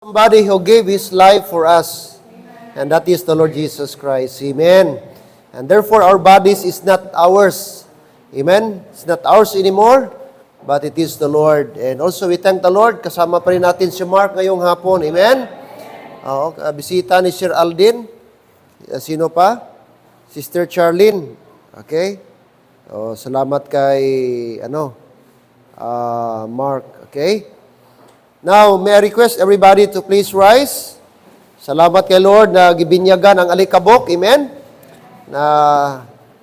Somebody who gave His life for us. And that is the Lord Jesus Christ. Amen. And therefore, our bodies is not ours. Amen. It's not ours anymore, but it is the Lord. And also, we thank the Lord. Kasama pa rin natin si Mark ngayong hapon. Amen. Bisita ni Sir Aldin. Sino pa? Sister Charlene. Okay. Salamat kay, Mark. Okay. Now, may I request everybody to please rise. Salamat kay Lord na gibinyagan ang alikabok. Amen? Na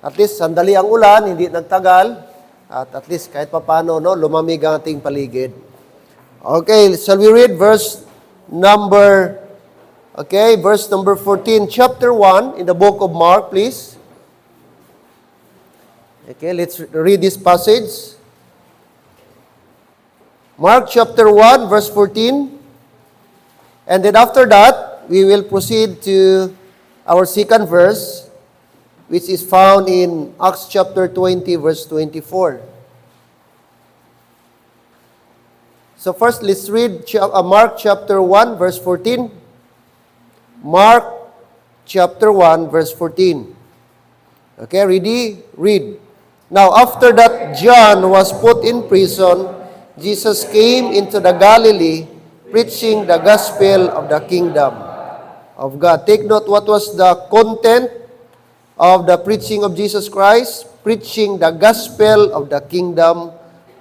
at least sandali ang ulan, hindi nagtagal. At least kahit papano, lumamig ang ating paligid. Okay, shall we read verse number 14, chapter 1 in the book of Mark, please. Okay, let's read this passage. Mark chapter 1, verse 14. And then after that, we will proceed to our second verse, which is found in Acts chapter 20, verse 24. So first, let's read Mark chapter 1, verse 14. Mark chapter 1, verse 14. Okay, ready? Read. Now, after that John was put in prison, Jesus came into the Galilee, preaching the gospel of the kingdom of God. Take note, what was the content of the preaching of Jesus Christ? Preaching the gospel of the kingdom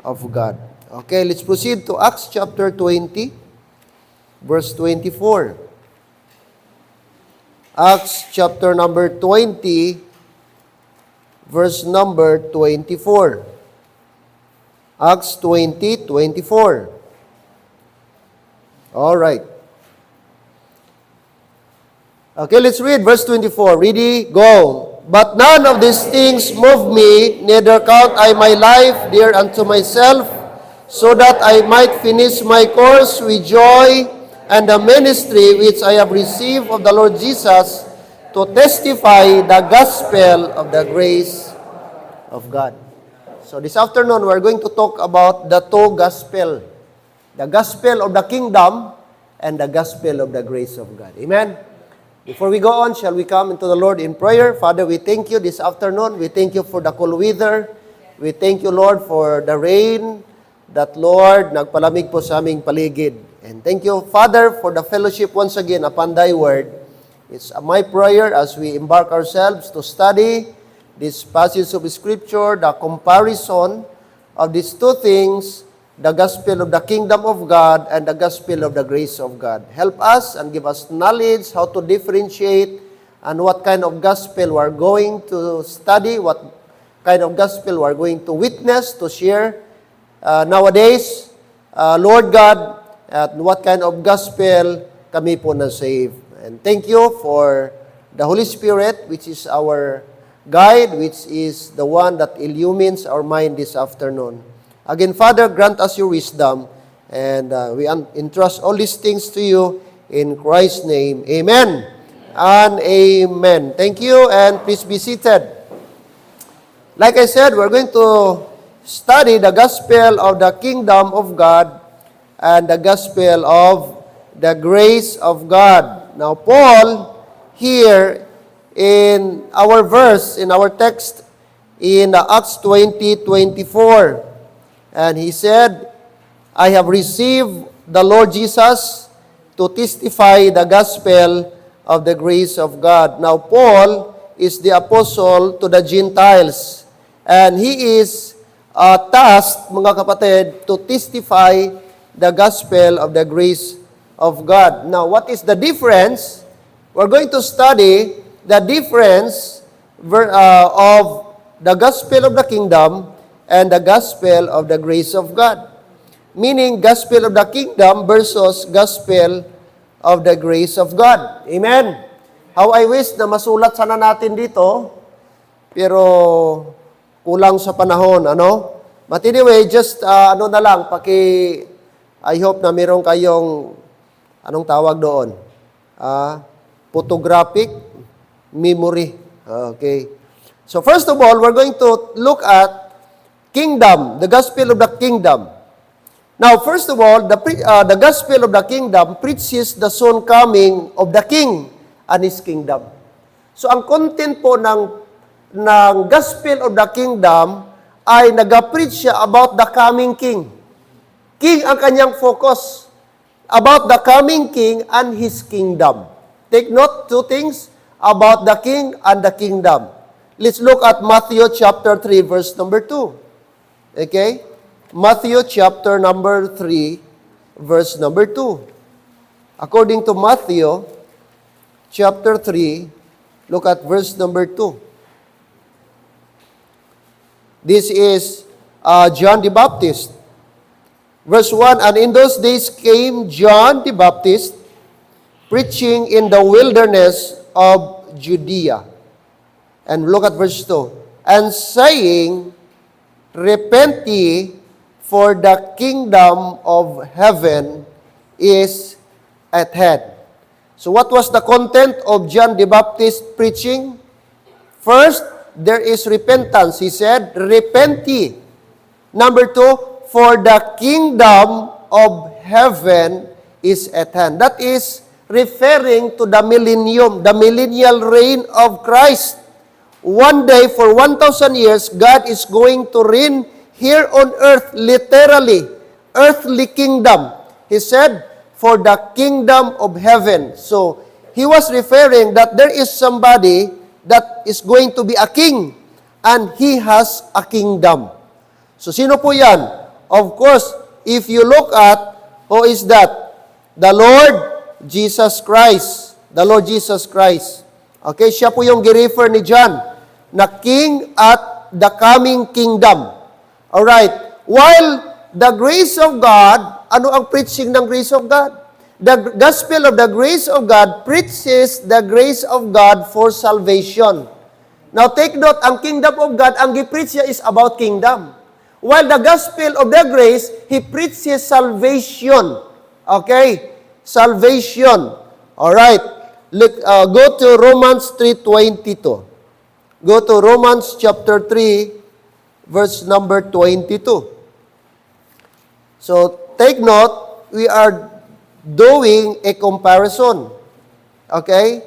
of God. Okay, let's proceed to Acts chapter 20, verse 24. Acts chapter number 20, verse number 24. Acts 20, 24. All right. Okay, let's read verse 24. Ready? Go. But none of these things move me, neither count I my life dear unto myself, so that I might finish my course with joy and the ministry which I have received of the Lord Jesus, to testify the gospel of the grace of God. So this afternoon, we're going to talk about the two gospel. The gospel of the kingdom and the gospel of the grace of God. Amen? Before we go on, shall we come into the Lord in prayer? Father, we thank you this afternoon. We thank you for the cool weather. We thank you, Lord, for the rain that, Lord, nagpalamig po sa aming paligid. And thank you, Father, for the fellowship once again upon Thy Word. It's my prayer as we embark ourselves to study this passage of Scripture, the comparison of these two things, the gospel of the kingdom of God and the gospel of the grace of God. Help us and give us knowledge how to differentiate and what kind of gospel we're going to study, what kind of gospel we're going to witness, to share nowadays, Lord God, at what kind of gospel kami po na-save. And thank you for the Holy Spirit, which is our guide, which is the one that illumines our mind this afternoon. Again, Father, grant us your wisdom, and we entrust all these things to you in Christ's name. Amen and amen. Thank you, and please be seated. Like I said, we're going to study the gospel of the kingdom of God and the gospel of the grace of God. Now, Paul, here, in our verse, in our text, in Acts 20, 24. And he said, I have received the Lord Jesus to testify the gospel of the grace of God. Now, Paul is the apostle to the Gentiles. And he is tasked, mga kapatid, to testify the gospel of the grace of God. Now, what is the difference? We're going to study the difference of the gospel of the kingdom and the gospel of the grace of God. Meaning, gospel of the kingdom versus gospel of the grace of God. Amen? How I wish na masulat sana natin dito, pero kulang sa panahon, But anyway, just, na lang, I hope na meron kayong, anong tawag doon? Photographic memory. Okay. So first of all, we're going to look at kingdom, the gospel of the kingdom. Now, first of all, the gospel of the kingdom preaches the soon coming of the king and his kingdom. So, ang content po ng gospel of the kingdom ay nag-preach siya about the coming king. King ang kanyang focus. About the coming king and his kingdom. Take note, two things about the king and the kingdom. Let's look at Matthew chapter 3, verse number 2. Okay? Matthew chapter number 3, verse number 2. According to Matthew chapter 3, look at verse number 2. This is John the Baptist. Verse 1, and in those days came John the Baptist, preaching in the wilderness of Judea. And look at verse 2. And saying, repent ye, for the kingdom of heaven is at hand. So what was the content of John the Baptist preaching? First, there is repentance. He said, repent ye. Number 2, for the kingdom of heaven is at hand. That is referring to the millennium, the millennial reign of Christ. One day, for 1,000 years, God is going to reign here on earth, literally, earthly kingdom. He said, for the kingdom of heaven. So, he was referring that there is somebody that is going to be a king, and he has a kingdom. So, sino po yan? Of course, if you look at, who is that? The Lord Jesus Christ. The Lord Jesus Christ. Okay, siya po yung gi-refer ni John, na king at the coming kingdom. Alright, while the grace of God, ano ang preaching ng grace of God? The gospel of the grace of God preaches the grace of God for salvation. Now take note, ang kingdom of God, ang gi-preach niya is about kingdom. While the gospel of the grace, He preaches salvation. Okay? Salvation. Alright. Go to Romans 3:22. Go to Romans chapter 3, verse number 22. So, take note, we are doing a comparison. Okay?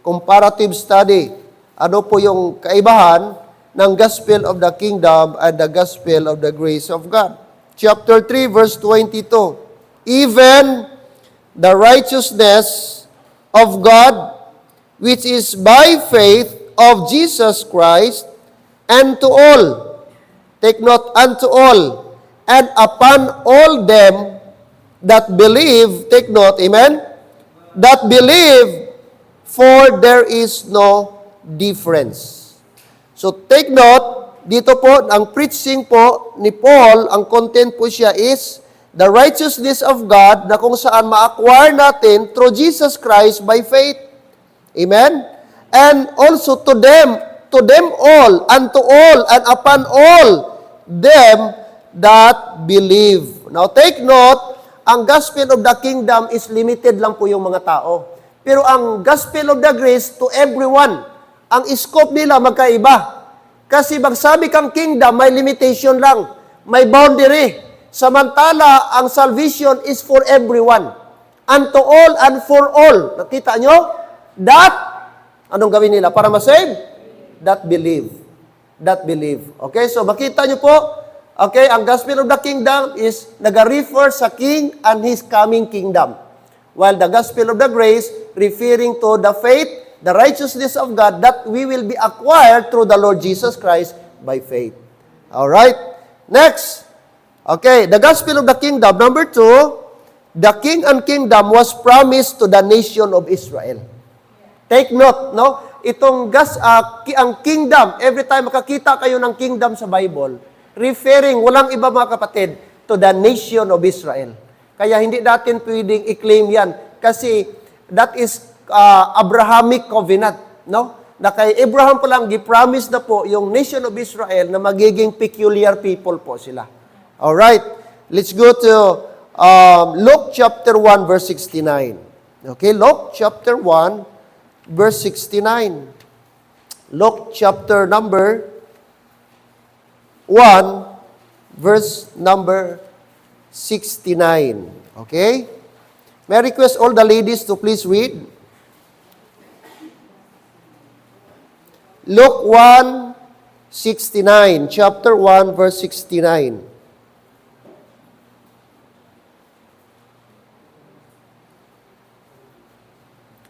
Comparative study. Ano po yung kaibahan ng gospel of the kingdom and the gospel of the grace of God? Chapter 3, verse 22. Even the righteousness of God, which is by faith of Jesus Christ, and to all, take note, unto all, and upon all them that believe, take note, amen? That believe, for there is no difference. So take note, dito po, ang preaching po ni Paul, ang content po siya is the righteousness of God na kung saan ma-acquire natin through Jesus Christ by faith. Amen? And also to them all, unto all, and upon all them that believe. Now take note, ang gospel of the kingdom is limited lang po yung mga tao. Pero ang gospel of the grace to everyone, ang scope nila magkaiba. Kasi magsabi kang kingdom, may limitation lang. May boundary. Samantala, ang salvation is for everyone. Unto all and for all. Nakita nyo? That, anong gawin nila para masave? That believe. That believe. Okay, so makita nyo po, okay, ang gospel of the kingdom is nag-refer sa king and his coming kingdom. While the gospel of the grace, referring to the faith, the righteousness of God that we will be acquired through the Lord Jesus Christ by faith. Alright? Next. Okay, the gospel of the kingdom. Number 2, the king and kingdom was promised to the nation of Israel. Take note, no? Itong ang kingdom, every time makakita kayo ng kingdom sa Bible, referring, walang iba mga kapatid, to the nation of Israel. Kaya hindi natin pwedeng i-claim yan. Kasi that is Abrahamic covenant, no? Na kay Abraham pa lang, gi-promise na po yung nation of Israel na magiging peculiar people po sila. Alright, let's go to Luke chapter 1, verse 69. Okay, Luke chapter 1, verse 69. Luke chapter number 1, verse number 69. Okay? May I request all the ladies to please read. Luke 1:69, chapter 1, verse 69.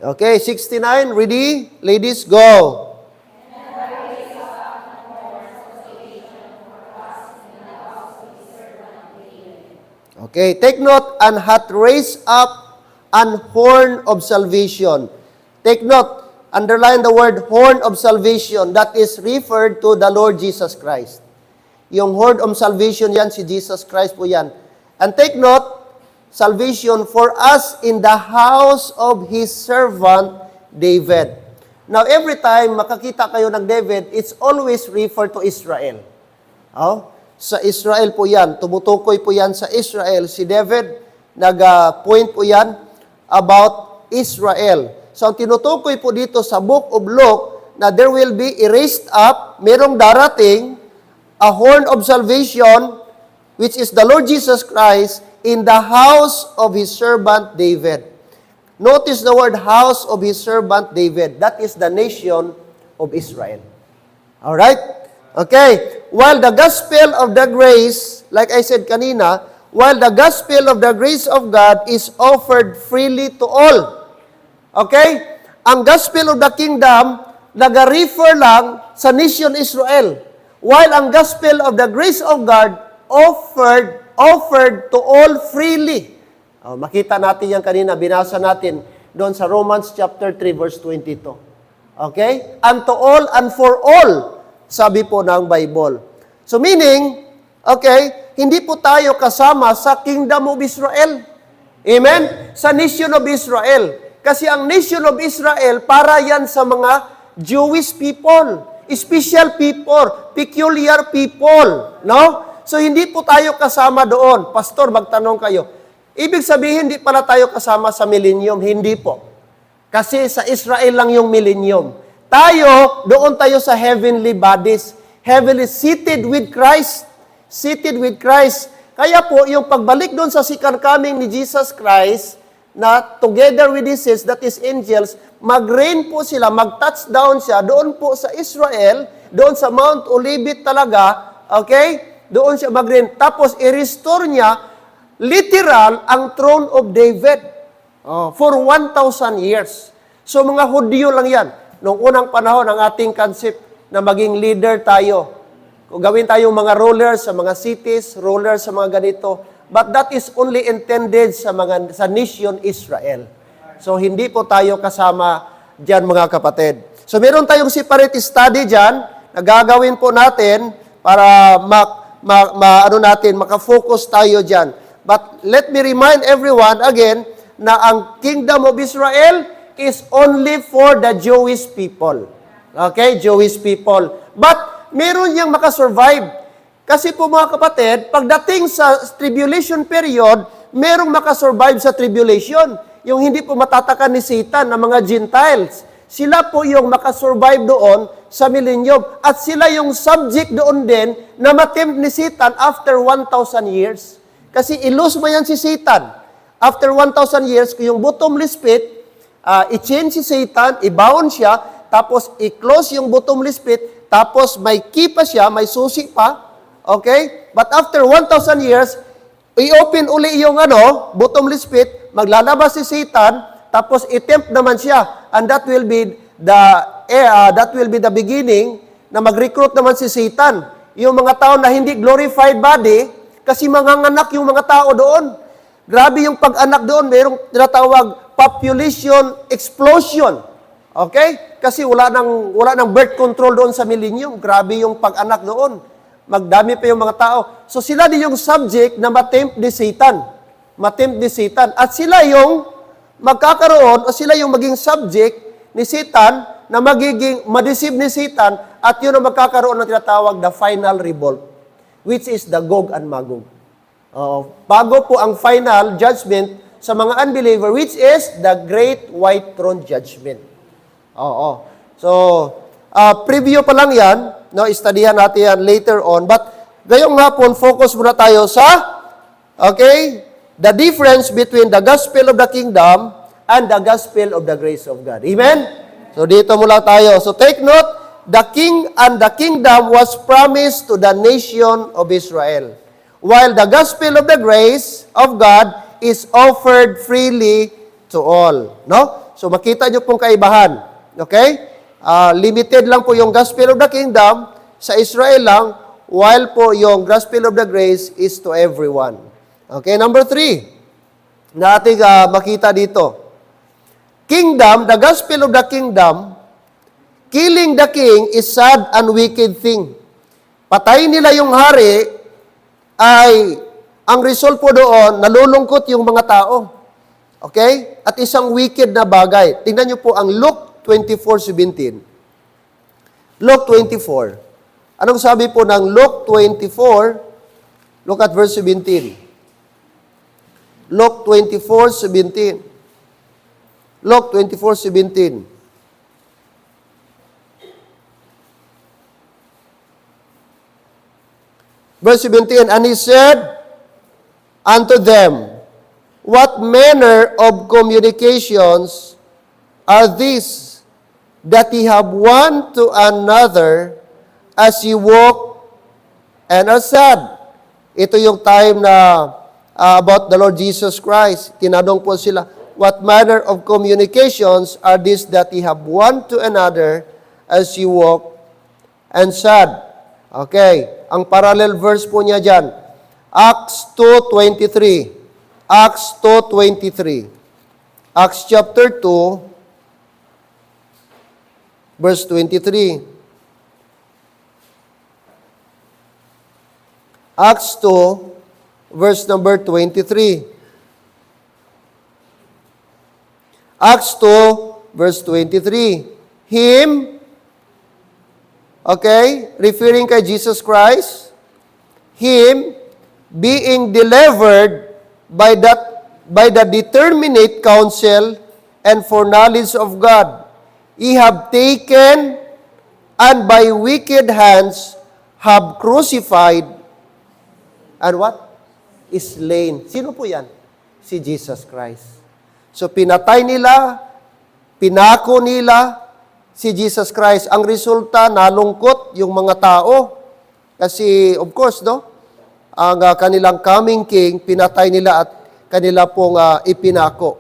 Okay, 69, ready? Ladies, go. Okay, take note, and hath raised up an horn of salvation. Take note, underline the word horn of salvation. That is referred to the Lord Jesus Christ. Yung horn of salvation yan, si Jesus Christ po yan. And take note, salvation for us in the house of His servant David. Now, every time makakita kayo ng David, it's always referred to Israel. Oh? Sa Israel po yan. Tumutukoy po yan sa Israel. Si David, nag-point po yan about Israel. So, ang tinutukoy po dito sa Book of Luke, na there will be raised up, merong darating, a horn of salvation, which is the Lord Jesus Christ, in the house of His servant David. Notice the word house of His servant David. That is the nation of Israel. Alright? Okay. While the gospel of the grace, like I said kanina, while the gospel of the grace of God is offered freely to all. Okay? Ang gospel of the kingdom, nag-refer lang sa nation Israel. While ang gospel of the grace of God offered to all freely. Makita natin yan kanina, binasa natin doon sa Romans chapter 3 verse 22. Okay? And to all and for all, sabi po ng Bible. So meaning, okay, hindi po tayo kasama sa kingdom of Israel. Amen? Sa nation of Israel. Kasi ang nation of Israel, para yan sa mga Jewish people, special people, peculiar people. No? So, hindi po tayo kasama doon. Pastor, magtanong kayo. Ibig sabihin, hindi pala tayo kasama sa millennium. Hindi po. Kasi sa Israel lang yung millennium. Tayo, doon tayo sa heavenly bodies. Heavenly, seated with Christ. Seated with Christ. Kaya po, yung pagbalik doon sa second coming ni Jesus Christ, na together with His saints, that is angels, mag-reign po sila, mag-touchdown siya, doon po sa Israel, doon sa Mount Olivet talaga, okay? Doon siya mag-reign. Tapos, i-restore niya, literal, ang throne of David for 1,000 years. So, mga Hudyo lang yan. Noong unang panahon, ang ating concept na maging leader tayo. Kung gawin tayong mga rulers sa mga cities, rulers sa mga ganito. But that is only intended sa nation Israel. So, hindi po tayo kasama dyan, mga kapatid. So, meron tayong separate study dyan na gagawin po natin para makafocus tayo dyan. But let me remind everyone again na ang kingdom of Israel is only for the Jewish people. Okay? Jewish people. But, meron niyang makasurvive. Kasi po mga kapatid, pagdating sa tribulation period, merong makasurvive sa tribulation. Yung hindi po matatakan ni Satan na mga Gentiles. Sila po yung makasurvive doon sa millennium. At sila yung subject doon din na matempt ni Satan after 1,000 years. Kasi ilose mo yan si Satan. After 1,000 years, yung bottomless pit, i-change si Satan, i-bound siya, tapos i-close yung bottomless pit, tapos may key pa siya, may susi pa, okay? But after 1,000 years, i-open uli yung bottomless pit, maglalabas si Satan, tapos i-tempt naman siya. And that will be the beginning na mag-recruit naman si Satan. Yung mga tao na hindi glorified body, kasi manganganak yung mga tao doon. Grabe yung pag-anak doon, mayroong tinatawag population explosion. Okay? Kasi wala nang birth control doon sa millennium. Grabe yung pag-anak doon. Magdami pa yung mga tao. So sila din yung subject na matempt ni Satan. Matempt ni Satan. At sila yung magkakaroon, o sila yung maging subject ni Satan, na magiging madeceive ni Satan, at yun ang magkakaroon ng tinatawag the final revolt, which is the Gog and Magog. Bago po ang final judgment sa mga unbeliever, which is the Great White Throne Judgment. So, preview pa lang yan, no, studyhan natin yan later on, but ngayong hapon, focus muna tayo sa Okay? The difference between the gospel of the kingdom and the gospel of the grace of God. Amen? So dito mula tayo. So take note, the king and the kingdom was promised to the nation of Israel, while the gospel of the grace of God is offered freely to all. No? So makita nyo pong kaibahan. Okay? Limited lang po yung gospel of the kingdom sa Israel lang, while po yung gospel of the grace is to everyone. Okay, number 3 na ating makita dito. Kingdom, the gospel of the kingdom, killing the king is sad and wicked thing. Patayin nila yung hari ay ang result po doon, nalulungkot yung mga tao. Okay? At isang wicked na bagay. Tingnan niyo po ang Luke 24:17. Luke 24. Anong sabi po ng Luke 24? Look at verse 17. Luke 24:17. Luke 24:17. Verse 17, and he said unto them, what manner of communications are these, that ye have one to another as ye walk and are sad? Ito yung time na about the Lord Jesus Christ. Tinanong po sila, what manner of communications are these that ye have one to another as ye walk and sad? Okay, ang parallel verse po niya dyan, Acts 2:23. Acts 2:23. Acts chapter 2, verse 23. Acts 2, verse number 23. Acts 2, verse 23. Him, okay, referring kay Jesus Christ, Him being delivered by the determinate counsel and foreknowledge of God, ye have taken and by wicked hands have crucified and what? Is slain. Sino po yan? Si Jesus Christ. So pinatay nila, pinako nila si Jesus Christ. Ang resulta, nalungkot yung mga tao. Kasi, of course, no? Ang kanilang coming king, pinatay nila at kanila pong ipinako.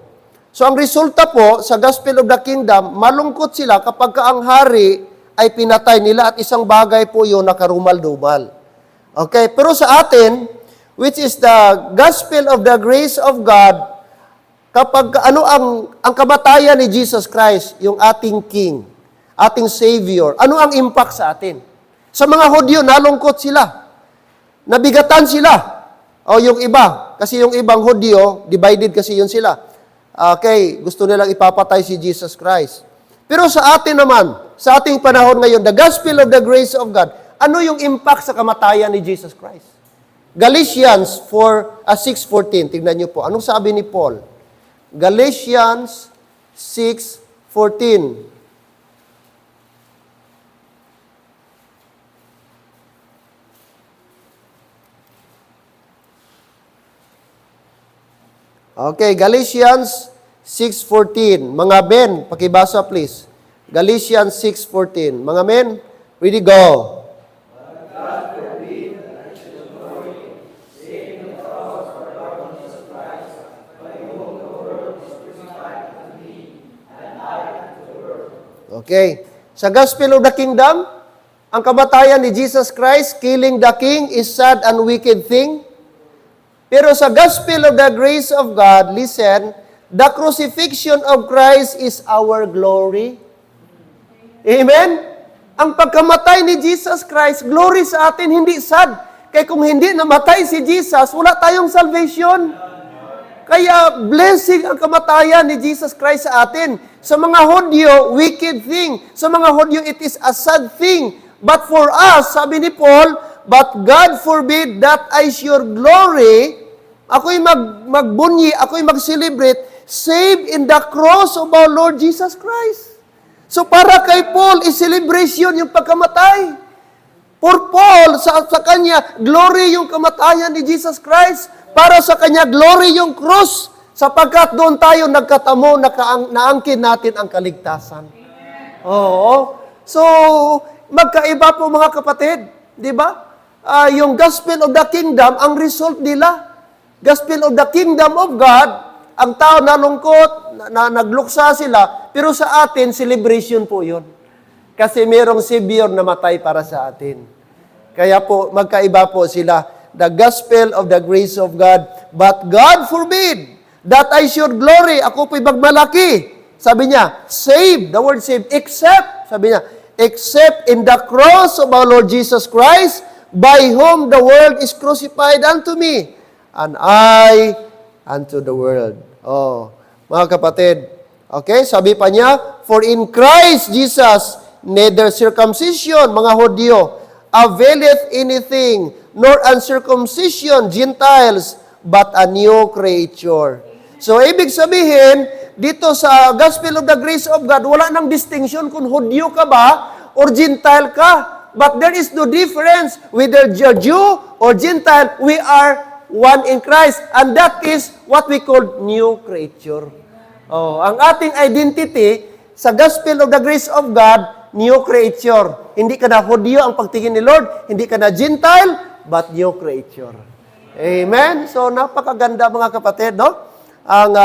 So ang resulta po, sa gospel of the kingdom, malungkot sila kapag ang hari ay pinatay nila at isang bagay po yun nakarumal-dumal. Okay, pero sa atin, which is the gospel of the grace of God, kapag ano ang kamatayan ni Jesus Christ, yung ating king, ating savior, ano ang impact sa atin? Sa mga Hudyo, nalungkot sila. Nabigatan sila. O yung iba, kasi yung ibang Hudyo, divided kasi yun sila. Okay, gusto nilang ipapatay si Jesus Christ. Pero sa atin naman, sa ating panahon ngayon, the gospel of the grace of God, ano yung impact sa kamatayan ni Jesus Christ? Galatians 6:14, tignan niyo po. Anong sabi ni Paul? Galatians 6:14. Okay, Galatians 6:14. Mga men, pakibasa please. Galatians 6:14. Mga men, ready, go. Okay. Sa gospel of the kingdom, ang kamatayan ni Jesus Christ, killing the king, is sad and wicked thing. Pero sa gospel of the grace of God, listen, the crucifixion of Christ is our glory. Amen? Ang pagkamatay ni Jesus Christ, glory sa atin, hindi sad. Kaya kung hindi namatay si Jesus, wala tayong salvation. Kaya blessing ang kamatayan ni Jesus Christ sa atin. Sa mga Hudyo, wicked thing. Sa mga Hudyo, it is a sad thing. But for us, sabi ni Paul, but God forbid that I your glory, ako'y magbunyi, ako'y mag-celebrate, save in the cross of our Lord Jesus Christ. So para kay Paul, is-celebration yung pagkamatay. For Paul, sa kanya, glory yung kamatayan ni Jesus Christ. Para sa kanya glory yung krus, sapagkat doon tayo nagkatamo, naangkin natin ang kaligtasan. Oo. So, magkaiba po mga kapatid, di ba? Yung gospel of the kingdom, ang result nila, gospel of the kingdom of God, ang tao nalungkot, nagluksa sila, pero sa atin, celebration po yun. Kasi merong Savior na matay para sa atin. Kaya po, magkaiba po sila. The gospel of the grace of God. But God forbid that I should glory. Ako po'y magmalaki. Sabi niya, save, the word save, except, sabi niya, except in the cross of our Lord Jesus Christ, by whom the world is crucified unto me, and I unto the world. Oh, mga kapatid, okay, sabi pa niya, for in Christ Jesus, neither circumcision, mga Hudyo, availeth anything, nor uncircumcision, Gentiles, but a new creature. So, ibig sabihin, dito sa Gospel of the Grace of God, wala nang distinction kung Hudyo ka ba or Gentile ka. But there is no difference whether you're Jew or Gentile. We are one in Christ. And that is what we call new creature. Oh, ang ating identity sa Gospel of the Grace of God, new creature. Hindi ka na Hudyo ang pagtingin ni Lord, hindi ka na Gentile, but new creature. Amen? So, napakaganda mga kapatid, no? Ang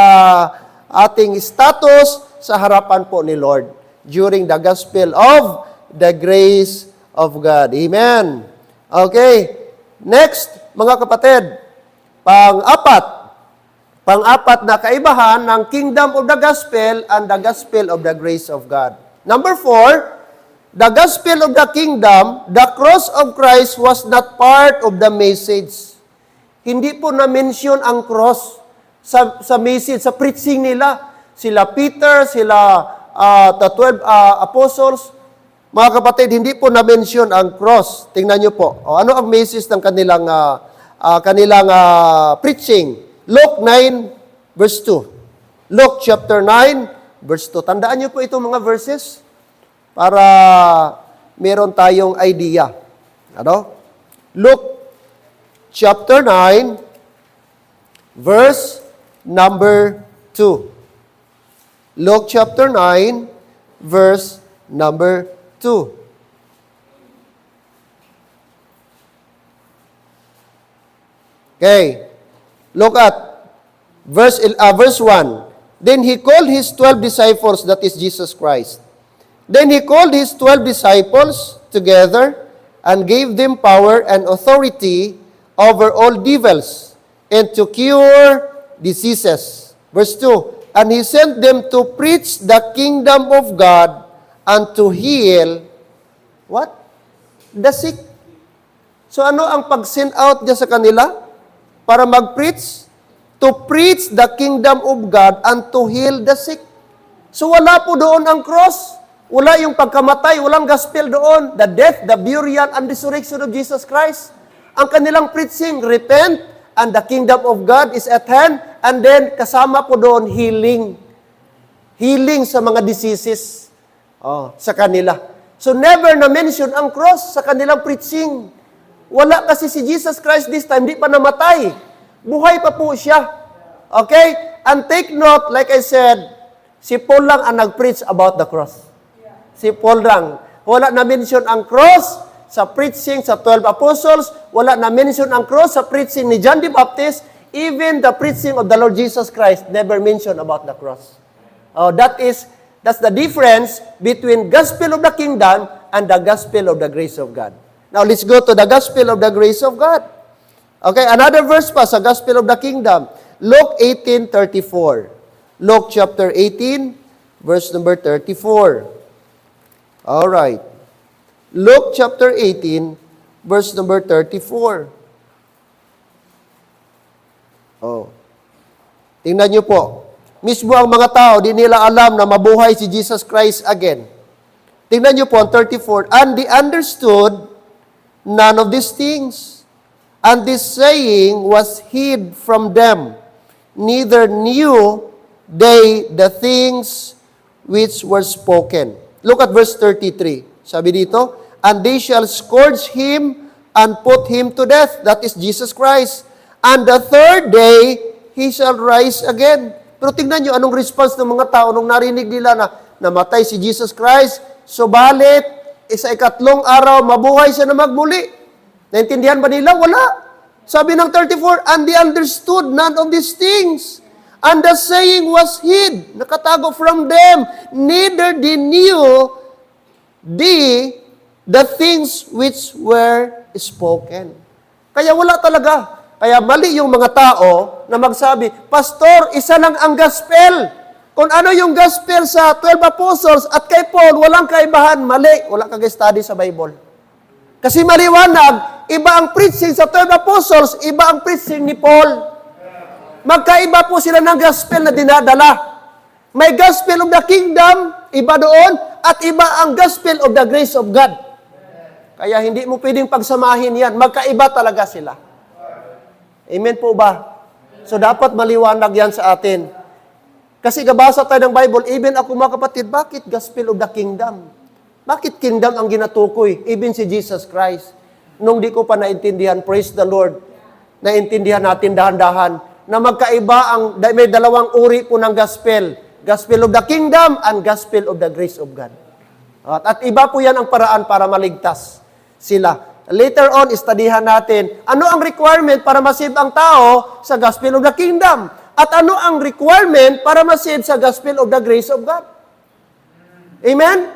ating status sa harapan po ni Lord during the Gospel of the Grace of God. Amen? Okay. Next, mga kapatid, pang-apat na kaibahan ng Kingdom of the Gospel and the Gospel of the Grace of God. Number 4, the Gospel of the Kingdom, the cross of Christ was not part of the message. Hindi po na-mention ang cross sa message, sa preaching nila. Sila Peter, sila the 12 apostles. Mga kapatid, hindi po na-mention ang cross. Tingnan niyo po. Ano ang message ng kanilang preaching? Luke 9, verse 2. Luke chapter 9, verse 2. Tandaan niyo po itong mga verses para meron tayong idea. Ano? Luke chapter 9, verse number 2. Luke chapter 9, verse number 2. Okay. Look at verse 1. Then he called his 12 disciples, that is Jesus Christ. Then he called his 12 disciples together and gave them power and authority over all devils and to cure diseases. Verse 2. And he sent them to preach the kingdom of God and to heal, what? The sick. So ano ang pag-send out niya sa kanila? Para mag-preach? To preach the kingdom of God and to heal the sick. So wala po doon ang cross. Wala yung pagkamatay, walang gospel doon. The death, the burial, and resurrection of Jesus Christ. Ang kanilang preaching, repent, and the kingdom of God is at hand. And then, kasama po doon, healing. Healing sa mga diseases sa kanila. So never na-mention ang cross sa kanilang preaching. Wala kasi si Jesus Christ this time, di pa namatay. Buhay pa po siya. Okay? And take note, like I said, si Paul lang ang nag-preach about the cross. Si Paul lang. Wala na-mention ang cross sa preaching sa 12 apostles. Wala na-mention ang cross sa preaching ni John the Baptist. Even the preaching of the Lord Jesus Christ never mentioned about the cross. That's the difference between gospel of the kingdom and the gospel of the grace of God. Now, let's go to the gospel of the grace of God. Okay, another verse pa sa gospel of the kingdom. Luke 18:34. Luke chapter 18, verse number 34. All right. Luke chapter 18, verse number 34. Tingnan niyo po. Mismo ang mga tao, di nila alam na mabuhay si Jesus Christ again. Tingnan niyo po ang 34. And they understood none of these things. And this saying was hid from them. Neither knew they the things which were spoken. Look at verse 33. Sabi dito, and they shall scourge him and put him to death. That is Jesus Christ. And the third day, He shall rise again. Pero tingnan nyo, anong response ng mga tao nung narinig nila na namatay si Jesus Christ, subalit, sa ikatlong araw, mabuhay siya na magmuli. Naintindihan ba nila? Wala. Sabi ng 34, and they understood none of these things. And the saying was hid, nakatago from them. Neither they knew the things which were spoken. Kaya wala talaga. Kaya mali yung mga tao na magsabi, Pastor, isa lang ang gospel. Kung ano yung gospel sa 12 apostles at kay Paul, walang kaibahan, mali. Wala kag-study sa Bible. Kasi maliwanag, iba ang preaching sa 12 apostles, iba ang preaching ni Paul. Magkaiba po sila ng gospel na dinadala. May gospel of the kingdom, iba doon, at iba ang gospel of the grace of God. Kaya hindi mo pwedeng pagsamahin yan. Magkaiba talaga sila. Amen po ba? So dapat maliwanag yan sa atin. Kasi gabasa tayo ng Bible, even ako mga kapatid, bakit gospel of the kingdom? Bakit kingdom ang ginatukoy? Even si Jesus Christ. Nung di ko pa naintindihan, praise the Lord, naintindihan natin dahan-dahan, na magkaiba may dalawang uri po ng gospel. Gospel of the kingdom and gospel of the grace of God. At iba po yan ang paraan para maligtas sila. Later on, istadihan natin, ano ang requirement para masave ang tao sa gospel of the kingdom? At ano ang requirement para masave sa gospel of the grace of God? Amen?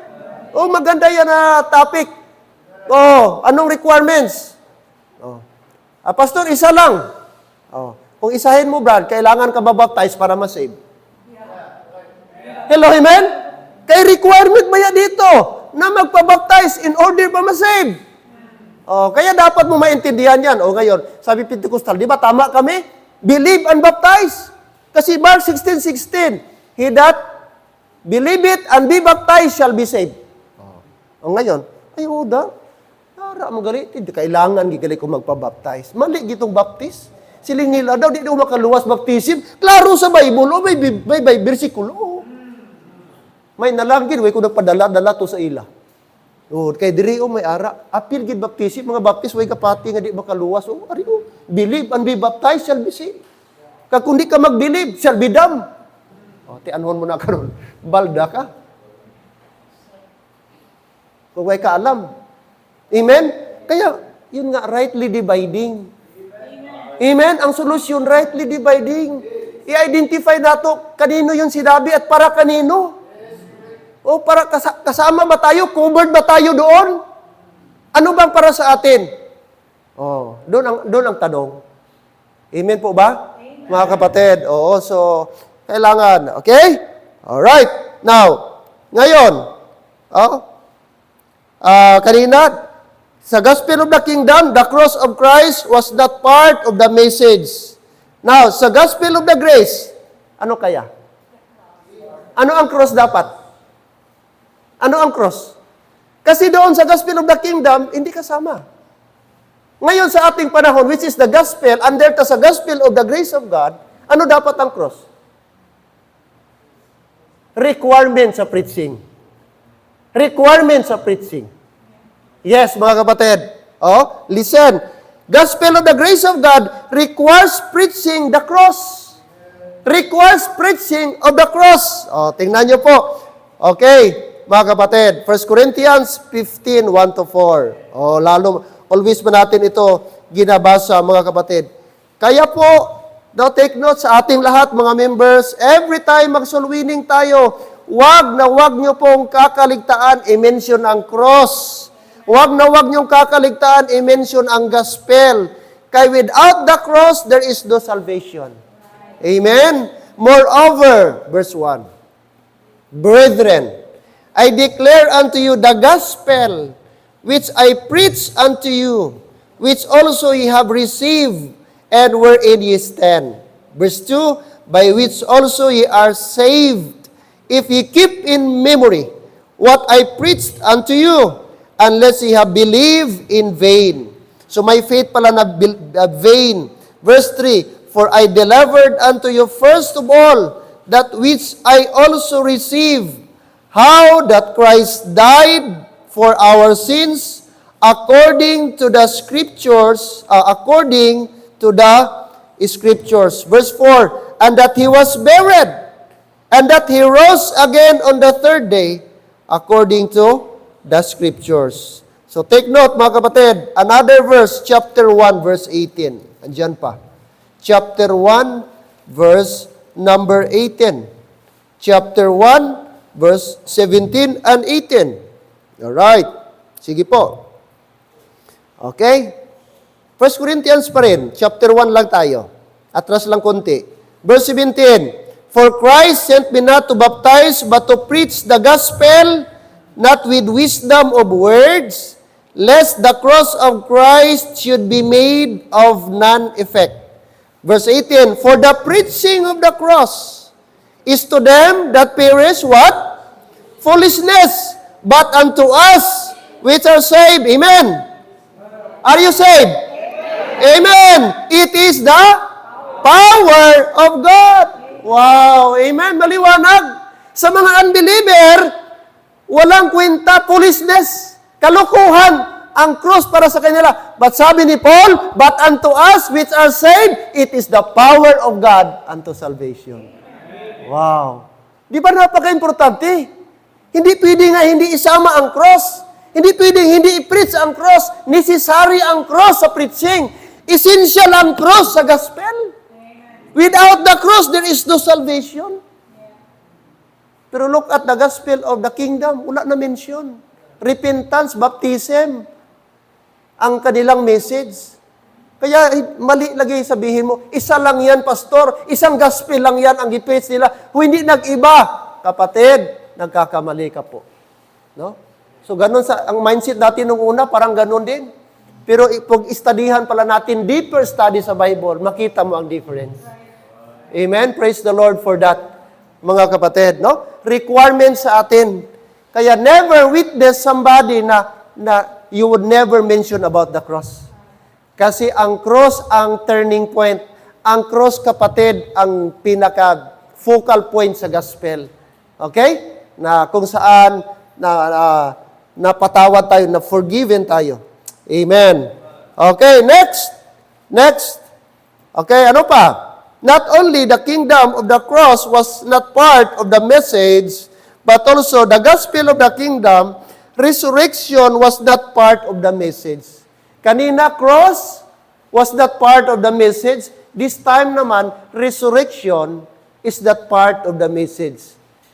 Oh, maganda yan na topic. Oh, anong requirements? Oh. Pastor, isa lang. Oh. Kung isahin mo, Brad, kailangan ka babaptize para masave. Hello, amen? Kay requirement ba yan dito na magpabaptize in order pa masave? Oh, kaya dapat mo maintindihan yan. O ngayon, sabi Pentecostal, di ba tama kami? Believe and baptize. Kasi Mark 16:16, he that believe it and be baptized shall be saved. O ngayon, ay da, nara mo gali, hindi kailangan gigali ko magpabaptize. Mali gitong baptize. Siling nila daw, di daw makaluwas baptism. Klaro sa Bible, o may bersikulo. May nalangin, way ko nagpadala-dala to sa ila. O, kay diri o may ara. Apil gid baptism, mga baptist, way kapati nga di makaluwas. O, ari o, believe and be baptized shall be saved. Kag kung di ka mag-believe, shall be damned. O, tianhon mo na karon, balda ka. Kung way ka alam. Amen? Kaya, yun nga, rightly dividing. Amen? Ang solusyon, rightly dividing. I-identify nato kanino yung sinabi at para kanino. O para kasama ba tayo? Covered ba tayo doon? Ano bang para sa atin? Oh, doon ang tanong. Amen po ba? Amen. Mga kapatid. Oo, so kailangan, okay? All right. Now, ngayon, kanina sa Gospel of the Kingdom, the cross of Christ was not part of the message. Now, sa Gospel of the Grace, ano kaya? Ano ang cross dapat? Ano ang cross? Kasi doon sa Gospel of the Kingdom, hindi kasama. Ngayon sa ating panahon, which is the Gospel, under sa Gospel of the Grace of God, ano dapat ang cross? Requirement sa preaching. Requirement sa preaching. Yes, mga kapatid. Oh, listen. Gospel of the Grace of God requires preaching the cross. Requires preaching of the cross. Oh, tingnan niyo po. Okay. Mga kapatid, 1 Corinthians 15, 1-4. O, always ba natin ito ginabasa, mga kapatid. Kaya po, take note sa ating lahat, mga members, every time mag-soul winning tayo, wag nyo pong kakaligtaan, i-mention ang cross. Wag nyo kakaligtaan, i-mention ang gospel. Kaya without the cross, there is no salvation. Amen? Moreover, verse 1, Brethren, I declare unto you the gospel which I preach unto you, which also ye have received, and wherein ye stand. Verse 2, by which also ye are saved, if ye keep in memory what I preached unto you, unless ye have believed in vain. So my faith pala na vain. Verse 3, for I delivered unto you first of all that which I also received, how that Christ died for our sins according to the Scriptures, according to the Scriptures. Verse 4, and that He was buried, and that He rose again on the third day, according to the Scriptures. So take note mga kapatid, another verse, chapter 1, verse 18. Andiyan pa. Chapter 1, verse number 18. Chapter 1, verse 17 and 18. Alright. Sige po. Okay? 1 Corinthians pa rin. Chapter 1 lang tayo. Atras lang konti. Verse 17. For Christ sent me not to baptize, but to preach the gospel, not with wisdom of words, lest the cross of Christ should be made of none effect. Verse 18, for the preaching of the cross is to them that perish what? Foolishness. But unto us which are saved, amen. Are you saved? Amen. It is the power of God. Wow, amen. Maliwanag. Sa mga unbeliever, walang kwenta, foolishness. Kalukuhan ang cross para sa kanila. But sabi ni Paul, but unto us which are saved, it is the power of God unto salvation. Wow. Di ba napaka-importante? Hindi pwede nga hindi isama ang cross. Hindi pwede hindi i-preach ang cross. Necessary ang cross sa preaching. Essential ang cross sa gospel. Without the cross, there is no salvation. Pero look at the gospel of the kingdom. Wala na mention. Repentance, baptism, ang kanilang message. Kaya mali lagi sabihin mo, isa lang yan, pastor, isang gospel lang yan ang i-preach nila. Kung hindi nag-iba, kapatid, nagkakamali ka po. No? So ganun ang mindset natin nung una, parang ganun din. Pero pag studyhan pala natin, deeper study sa Bible, makita mo ang difference. Amen? Praise the Lord for that, mga kapatid. No? Requirement sa atin. Kaya never witness somebody na you would never mention about the cross. Kasi ang cross ang turning point. Ang cross, kapatid, ang pinaka-focal point sa gospel. Okay? Na kung saan napatawad tayo, na forgiven tayo. Amen. Okay, next. Next. Okay, ano pa? Not only the kingdom of the cross was not part of the message, but also the gospel of the kingdom, resurrection was not part of the message. Kanina, cross was not part of the message. This time naman, resurrection is not part of the message.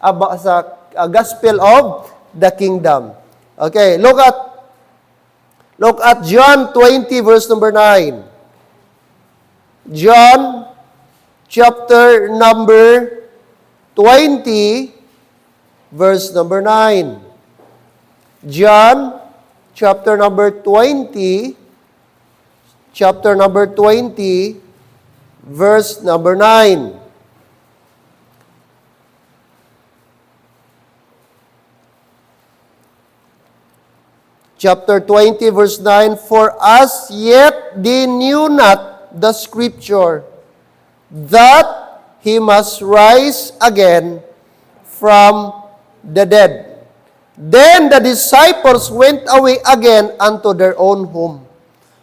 Sa gospel of the kingdom. Okay, look at John 20 verse number 9. John chapter number 20 verse number 9. John chapter number 20 verse number 9. Chapter 20, verse 9, for as yet they knew not the scripture, that he must rise again from the dead. Then the disciples went away again unto their own home.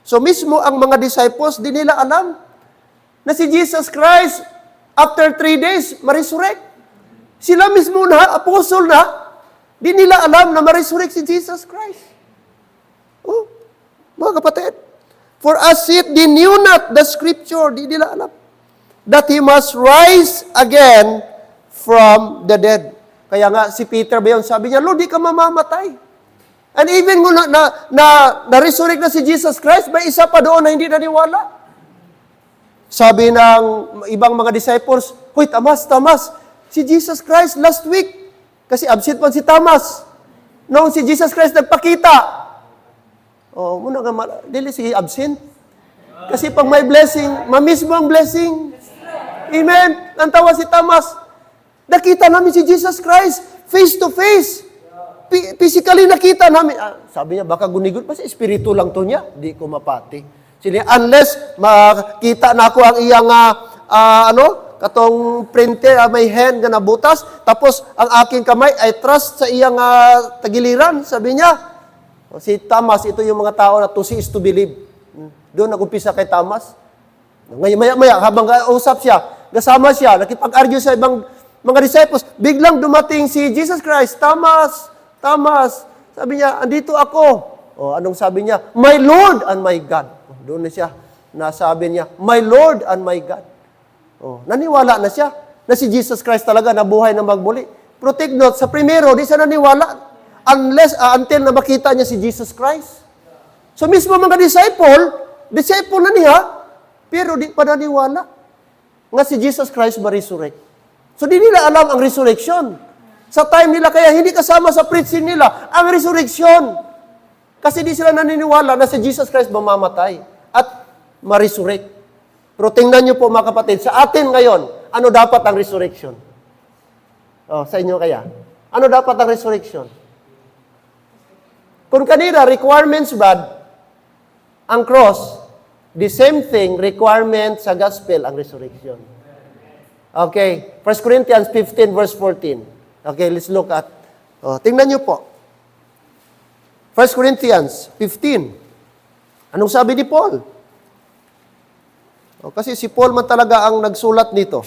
So mismo ang mga disciples, di nila alam na si Jesus Christ, after 3 days, ma-resurrect. Sila mismo na, apostle na, di nila alam na ma-resurrect si Jesus Christ. Oh, mga kapatid. For as it they knew not the scripture, di nila alam, that he must rise again from the dead. Kaya nga, si Peter ba yun, sabi niya, Lord, di ka mamamatay. And even kung na-resurrect na si Jesus Christ, may isa pa doon na hindi naniwala. Sabi ng ibang mga disciples, Hoy, Thomas, si Jesus Christ last week, kasi absent pa si Thomas. Noong si Jesus Christ nagpakita, muna ka, dili sige absent. Kasi pag may blessing, mamiss mo ang blessing. Amen. Nantawa si Thomas. Nakita namin si Jesus Christ face to face. Physically nakita namin. Sabi niya, baka gunigot pa si espiritu lang to niya. Di ko mapati. Sili, unless makita na ako ang iyang katong printer, may hand na butas, tapos ang aking kamay ay trust sa iyang tagiliran. Sabi niya, si Thomas, ito yung mga tao na to see is to believe. Doon nag-umpisa kay Thomas. Ngayon, maya-maya, habang usap siya, kasama siya, nakipag-argue sa ibang mga disciples, biglang dumating si Jesus Christ, Thomas, Thomas, sabi niya, andito ako. O, anong sabi niya? My Lord and my God. O, doon na siya, nasabi niya, my Lord and my God. O, naniwala na siya, na si Jesus Christ talaga nabuhay na magmuli. Pero take note, sa primero, di siya naniwala, until na makita niya si Jesus Christ. So mismo mga disciple na niya, pero di pa naniwala nga si Jesus Christ ma-resurrect. So di nila alam ang resurrection. Sa time nila, kaya hindi kasama sa preaching nila ang resurrection. Kasi di sila naniniwala na si Jesus Christ mamamatay at ma-resurrect. Pero tingnan niyo po mga kapatid, sa atin ngayon, ano dapat ang resurrection? Oh, sa inyo kaya? Ano dapat ang resurrection? Kung kanina, requirements bad, ang cross, the same thing, requirement sa gospel, ang resurrection. Okay, 1 Corinthians 15 verse 14. Okay, let's look at, tingnan niyo po. 1 Corinthians 15. Anong sabi ni Paul? Kasi si Paul man talaga ang nagsulat nito.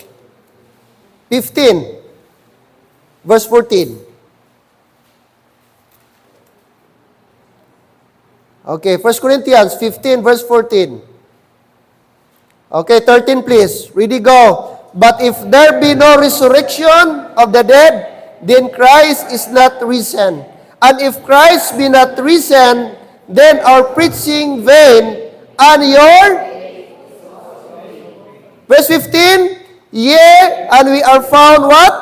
15, verse 14. Okay, 1 Corinthians 15, verse 14. Okay, 13 please. Ready, go. But if there be no resurrection of the dead, then Christ is not risen. And if Christ be not risen, then our preaching vain, and your... Verse 15, yea, and we are found what?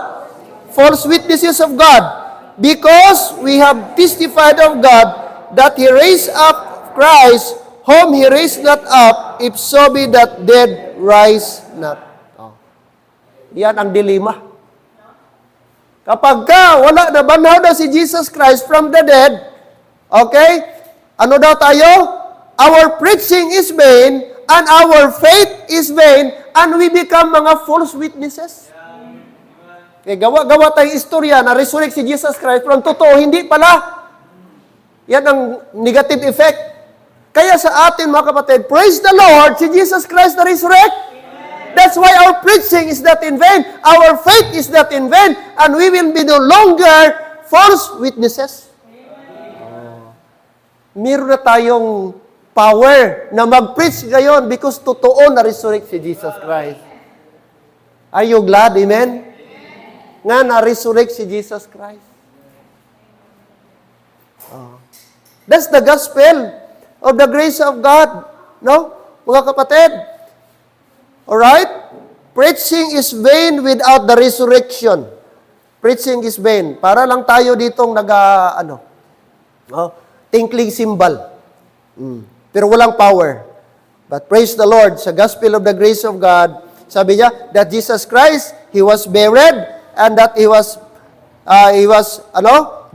False witnesses of God, because we have testified of God that He raised up Christ, whom He raised not up, if so be that dead rise not. Yan ang dilema. Kapag wala na, banhaw na si Jesus Christ from the dead, okay, ano daw tayo? Our preaching is vain, and our faith is vain, and we become mga false witnesses. Okay, gawa tayong istorya na resurrect si Jesus Christ, pero ang totoo, hindi pala. Yan ang negative effect. Kaya sa atin, mga kapatid, praise the Lord, si Jesus Christ na resurrect. That's why our preaching is not in vain, our faith is not in vain, and we will be no longer false witnesses. Meron na tayong power na mag-preach ngayon because totoo na resurrect si Jesus Christ. Are you glad? Amen? Nga na-resurrect si Jesus Christ. That's the gospel of the grace of God. No? Mga kapatid. Alright? Preaching is vain without the resurrection. Preaching is vain. Para lang tayo ditong tinkling cymbal. Pero walang power. But praise the Lord, sa gospel of the grace of God, sabi niya, that Jesus Christ, He was buried, and that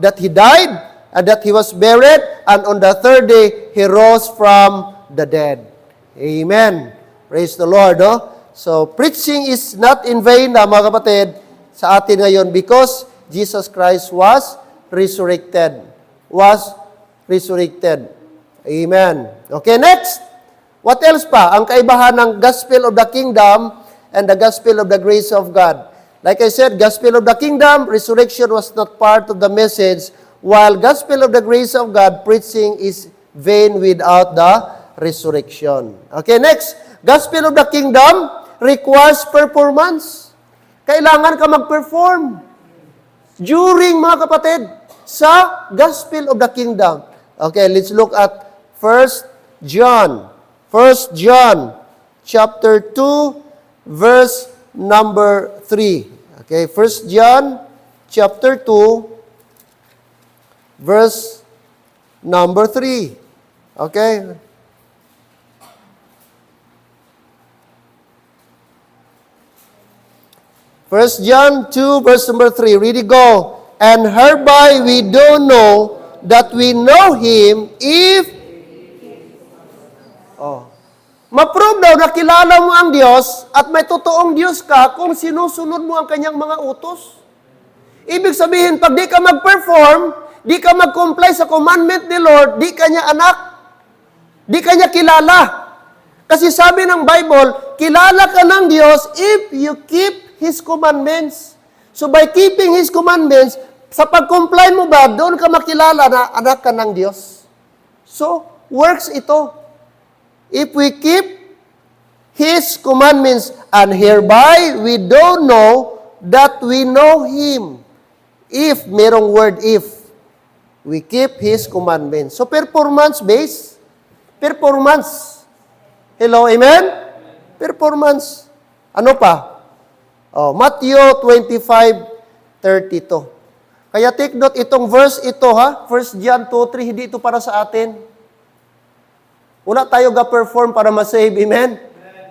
that He died, and that He was buried, and on the third day, He rose from the dead. Amen. Praise the Lord, So, preaching is not in vain, mga kapatid, sa atin ngayon, because Jesus Christ was resurrected. Amen. Okay, next. What else pa? Ang kaibahan ng gospel of the kingdom and the gospel of the grace of God. Like I said, gospel of the kingdom, resurrection was not part of the message, while gospel of the grace of God, preaching is vain without the resurrection. Okay, next. Gospel of the kingdom requires performance. Kailangan ka mag-perform. During, mga kapatid, sa gospel of the kingdom. Okay, let's look at 1 John. 1 John chapter 2, verse number 3. Okay, 1 John chapter 2, verse number 3. Okay? First John 2, verse number 3. Read it, go. And hereby we do know that we know Him if... Ma-prove daw na kilala mo ang Diyos at may totoong Diyos ka kung sinusunod mo ang Kanyang mga utos. Ibig sabihin, pag di ka mag-perform, di ka mag-comply sa commandment ni Lord, di ka niya anak, di ka niya kilala. Kasi sabi ng Bible, kilala ka ng Diyos if you keep His commandments. So by keeping His commandments, sa pag-comply mo ba, doon ka makilala na anak ka ng Diyos. So, works ito. If we keep His commandments, and hereby we don't know that we know Him. If, merong word if, we keep His commandments. So, performance-based. Performance. Hello, amen? Performance. Ano pa? Matthew 25:32. Kaya take note, itong verse ito, 1 John 2:3, hindi ito para sa atin. Wala tayo ga-perform para ma-save, amen?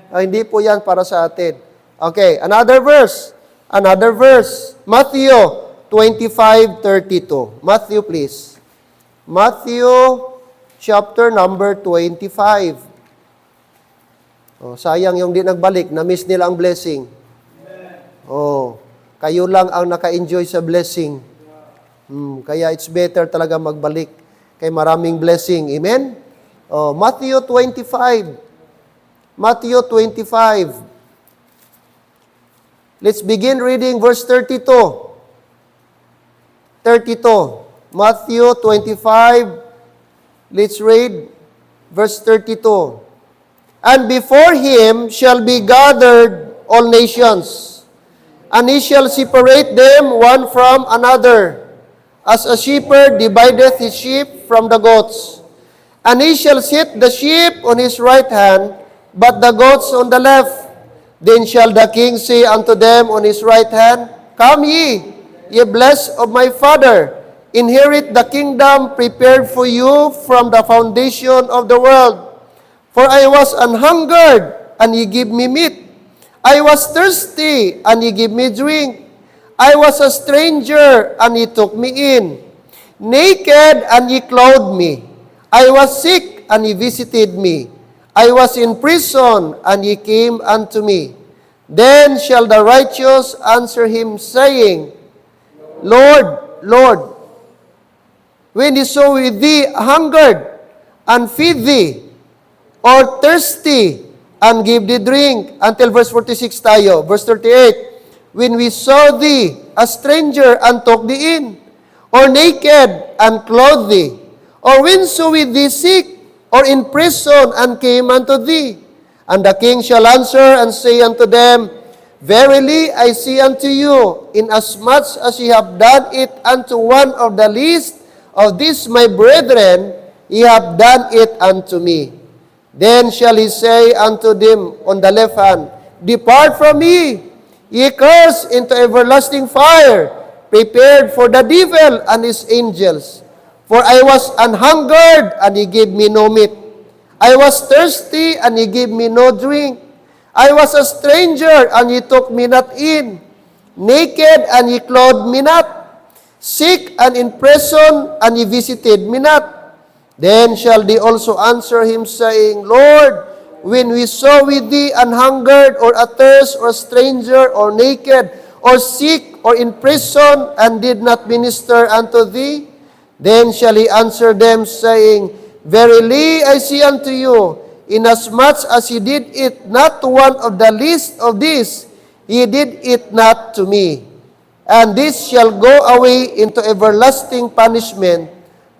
Hindi po yan para sa atin. Okay, another verse. Another verse. Matthew 25:32. Matthew, please. Matthew chapter number 25. Sayang yung di nagbalik, na-miss nila ang blessing. Kayo lang ang naka-enjoy sa blessing. Kaya it's better talaga magbalik kay maraming blessing. Amen? Matthew 25. Matthew 25. Let's begin reading verse 32. 32. Matthew 25. Let's read verse 32. And before Him shall be gathered all nations, and He shall separate them one from another, as a shepherd divideth his sheep from the goats. And He shall set the sheep on His right hand, but the goats on the left. Then shall the King say unto them on His right hand, Come ye blessed of my Father, inherit the kingdom prepared for you from the foundation of the world. For I was an hungered, and ye give me meat. I was thirsty, and ye give me drink. I was a stranger, and ye took me in. Naked, and ye clothed me. I was sick, and ye visited me. I was in prison, and ye came unto me. Then shall the righteous answer Him, saying, Lord, Lord, when we saw with thee hungered, and feed thee, or thirsty, and give thee drink. Until verse 46 tayo. Verse 38, when we saw thee a stranger, and took thee in, or naked, and clothed thee, or when saw we thee sick, or in prison, and came unto thee. And the King shall answer and say unto them, Verily I say unto you, inasmuch as ye have done it unto one of the least of these my brethren, ye have done it unto me. Then shall He say unto them on the left hand, Depart from me, ye cursed, into everlasting fire, prepared for the devil and his angels. For I was an hungered, and ye gave me no meat. I was thirsty, and ye gave me no drink. I was a stranger, and ye took me not in. Naked, and ye clothed me not. Sick, and in prison, and ye visited me not. Then shall they also answer Him, saying, Lord, when we saw with thee an hungered, or athirst, or a stranger, or naked, or sick, or in prison, and did not minister unto thee? Then shall He answer them, saying, Verily I say unto you, inasmuch as ye did it not to one of the least of these, ye did it not to me. And this shall go away into everlasting punishment,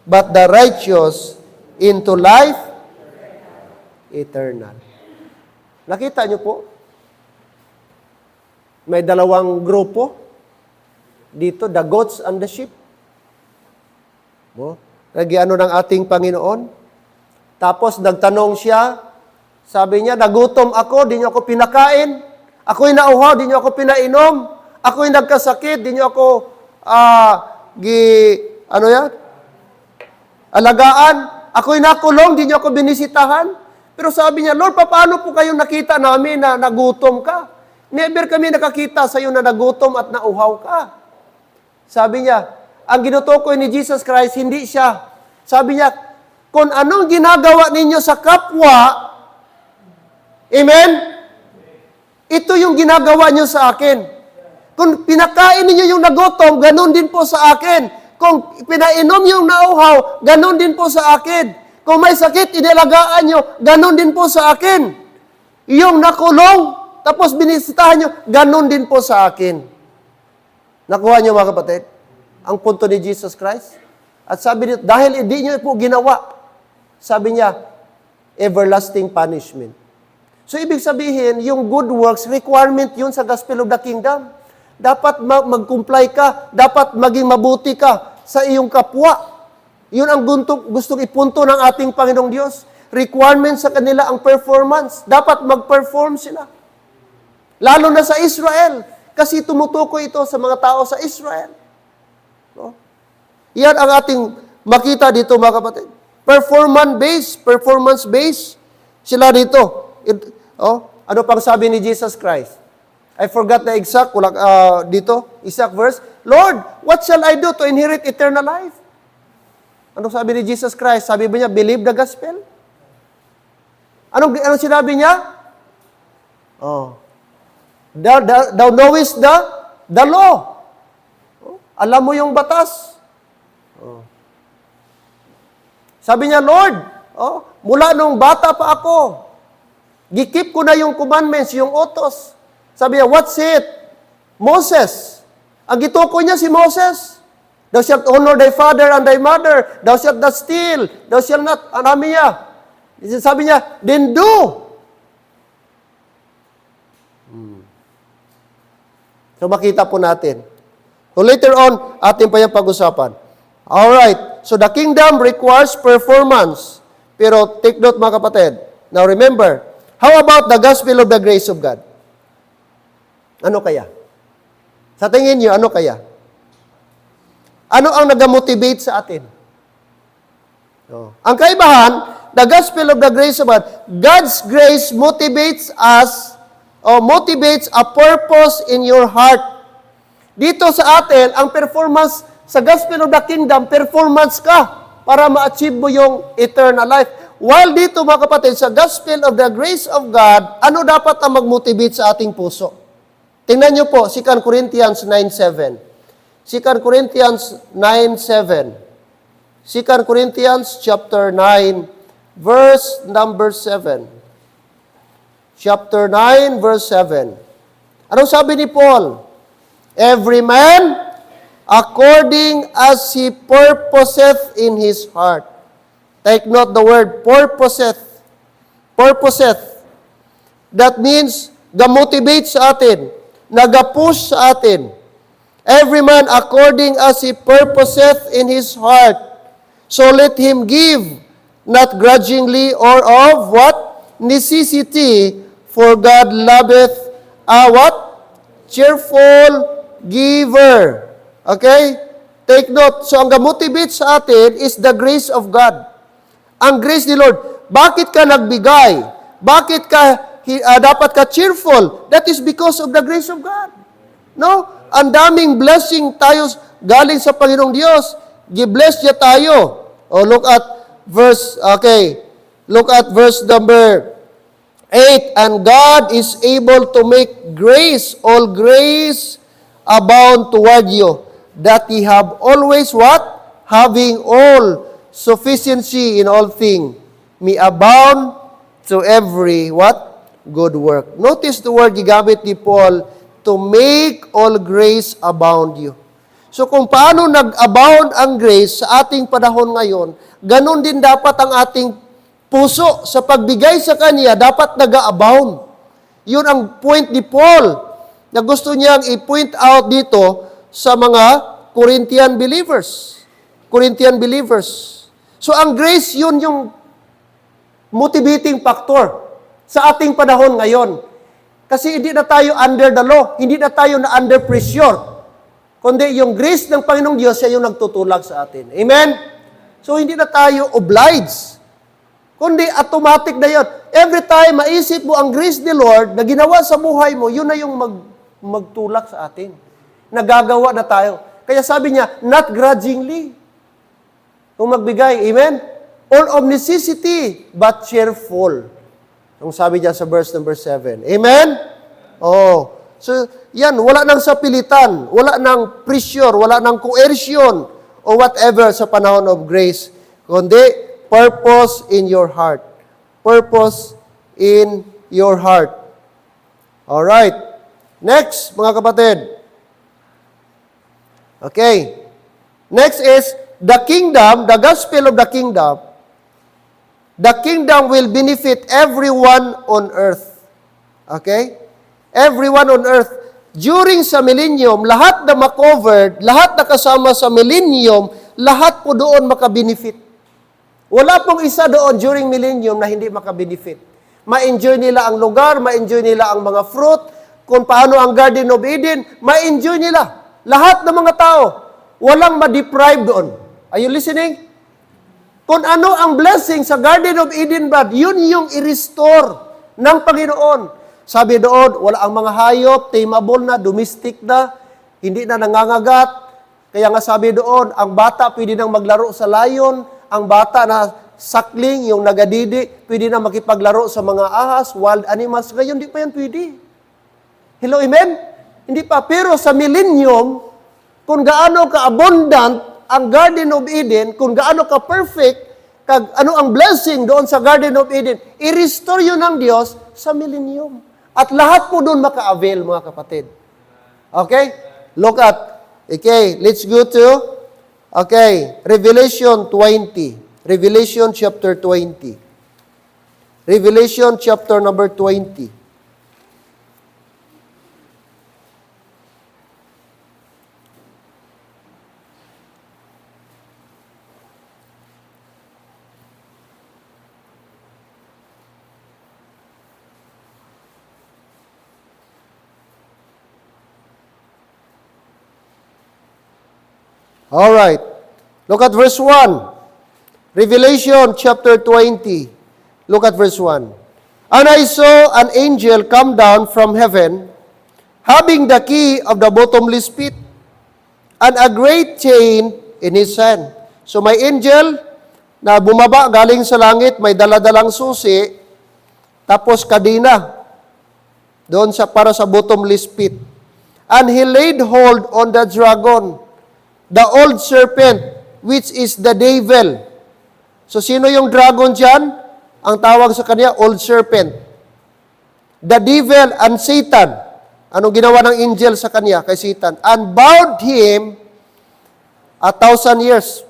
but the righteous into life eternal. Nakita niyo po? May dalawang grupo dito, the goats and the sheep. Nagyano ng ating Panginoon. Tapos nagtanong siya, sabi niya, nagutom ako, di niyo ako pinakain. Ako'y nauhaw, di niyo ako pinainom. Ako'y nagkasakit, di niyo ako alagaan. Ako'y nakulong, di niyo ako binisitahan. Pero sabi niya, Lord, paano po kayong nakita namin na nagutom ka? Never kami nakakita sa iyo na nagutom at nauhaw ka. Sabi niya, ang ginutukoy ni Jesus Christ, hindi siya. Sabi niya, kung anong ginagawa ninyo sa kapwa, amen? Ito yung ginagawa niyo sa akin. Kung pinakain ninyo yung nagutom, ganun din po sa akin. Kung pinainom yung nauhaw, ganun din po sa akin. Kung may sakit, inalagaan nyo, ganun din po sa akin. Yung nakulong, tapos binisitahan nyo, ganun din po sa akin. Nakuha nyo mga kapatid? Ang punto ni Jesus Christ? At sabi niya, dahil hindi nyo po ginawa, sabi niya, everlasting punishment. So, ibig sabihin, yung good works, requirement yun sa Gospel of the Kingdom. Dapat mag-comply ka, dapat maging mabuti ka sa iyong kapwa. Yun ang gustong ipunto ng ating Panginoong Diyos. Requirement sa kanila ang performance. Dapat mag-perform sila. Lalo na sa Israel. Kasi tumutukoy ito sa mga tao sa Israel. No? Yan ang ating makita dito mga kapatid. Performance-based. Sila dito. Ano pang sabi ni Jesus Christ? I forgot the exact verse. Lord, what shall I do to inherit eternal life? Ano sabi ni Jesus Christ? Sabi ba niya, believe the gospel? Anong sinabi niya? Thou knowest the law. Alam mo yung batas. Sabi niya, Lord, mula nung bata pa ako, gikip ko na yung commandments, yung utos. Sabi niya, what's it? Moses. Ang gitukoy niya si Moses. Thou shalt honor thy father and thy mother. Thou shalt not steal. Thou shalt not, anami niya. Sabi niya, then do. So makita po natin. So later on, atin pa yung pag-usapan. Alright, so the kingdom requires performance. Pero take note mga kapatid. Now remember, how about the gospel of the grace of God? Ano kaya? Sa tingin niyo, ano kaya? Ano ang nag-motivate sa atin? Ang kaibahan, the gospel of the grace of God, God's grace motivates us, motivates a purpose in your heart. Dito sa atin, ang performance sa gospel of the kingdom, performance ka para ma-achieve mo yung eternal life. While dito mga kapatid, sa gospel of the grace of God, ano dapat ang mag-motivate sa ating puso? Tingnan niyo po, 2 Corinthians 9:7. 2 Corinthians 9:7. 2 Corinthians chapter 9, verse number 7. Chapter 9, verse 7. Anong sabi ni Paul? Every man according as he purposeth in his heart. Take note the word purposeth. Purposeth. That means, ga-motivate sa atin, nag-push sa atin. Every man according as he purposeth in his heart. So let him give, not grudgingly or of what? Necessity, for God loveth a what? Cheerful giver. Okay? Take note. So ang ga-motivate sa atin is the grace of God. Ang grace ni Lord. Bakit ka nagbigay? Bakit ka dapat ka cheerful? That is because of the grace of God. No? Ang daming blessing tayo galing sa Panginoong Diyos. Gi-bless niya tayo. Look at verse number 8. And God is able to make grace, all grace, abound toward you, that ye have always what? Having all sufficiency in all things, may abound to every what? Good work. Notice the word gigamit ni Paul, to make all grace abound you. So kung paano nag-abound ang grace sa ating panahon ngayon, ganun din dapat ang ating puso sa pagbigay sa Kanya, dapat nag-abound. Yun ang point ni Paul na gusto niyang i-point out dito sa mga Corinthian believers. Corinthian believers. So ang grace, yun yung motivating factor sa ating panahon ngayon. Kasi hindi na tayo under the law, hindi na tayo na under pressure. Kundi yung grace ng Panginoong Diyos, siya yung nagtutulak sa atin. Amen? So hindi na tayo obliged. Kundi automatic na yun. Every time maisip mo ang grace ni Lord na ginawa sa buhay mo, yun na yung magtulak sa atin. Nagagawa na tayo. Kaya sabi niya, not grudgingly. Kung magbigay, amen? Or of necessity, but cheerful. Yung sabi niya sa verse number 7. Amen? So, yan, wala nang sapilitan, wala nang pressure, wala nang coercion, o whatever sa panahon of grace. Kundi, purpose in your heart. Purpose in your heart. Alright. Next, mga kapatid. Okay. Next is, the kingdom, the gospel of the kingdom will benefit everyone on earth. Okay? Everyone on earth. During sa millennium, lahat na makovered, lahat na kasama sa millennium, lahat po doon makabenefit. Wala pong isa doon during millennium na hindi makabenefit. Ma-enjoy nila ang lugar, ma-enjoy nila ang mga fruit, kung paano ang Garden of Eden, ma-enjoy nila. Lahat ng mga tao, walang ma-deprive doon. Are you listening? Kung ano ang blessing sa Garden of Eden, brad, yun yung i-restore ng Panginoon. Sabi doon, wala ang mga hayop, tameable na, domestic na, hindi na nangangagat. Kaya nga sabi doon, ang bata pwede nang maglaro sa layon, ang bata na sakling, yung nagadidi, pwede na makipaglaro sa mga ahas, wild animals. Ngayon, di pa yan pwede. Hello, amen? Hindi pa. Pero sa millennium, kung gaano ka-abundant ang Garden of Eden, kung gaano ka-perfect, ano ang blessing doon sa Garden of Eden, i-restore yun ng Diyos sa millennium. At lahat po doon maka-avail, mga kapatid. Okay? Look at, okay, let's go to, okay, Revelation 20. Revelation chapter 20. Revelation chapter number 20. All right. Look at verse 1. Revelation chapter 20. Look at verse 1. And I saw an angel come down from heaven, having the key of the bottomless pit, and a great chain in his hand. So may angel na bumaba galing sa langit, may daladalang susi, tapos kadina doon para sa bottomless pit. And he laid hold on the dragon, the old serpent, which is the devil. So, sino yung dragon dyan? Ang tawag sa kanya, old serpent. The devil and Satan. Anong ginawa ng angel sa kanya, kay Satan? And bound him 1,000 years.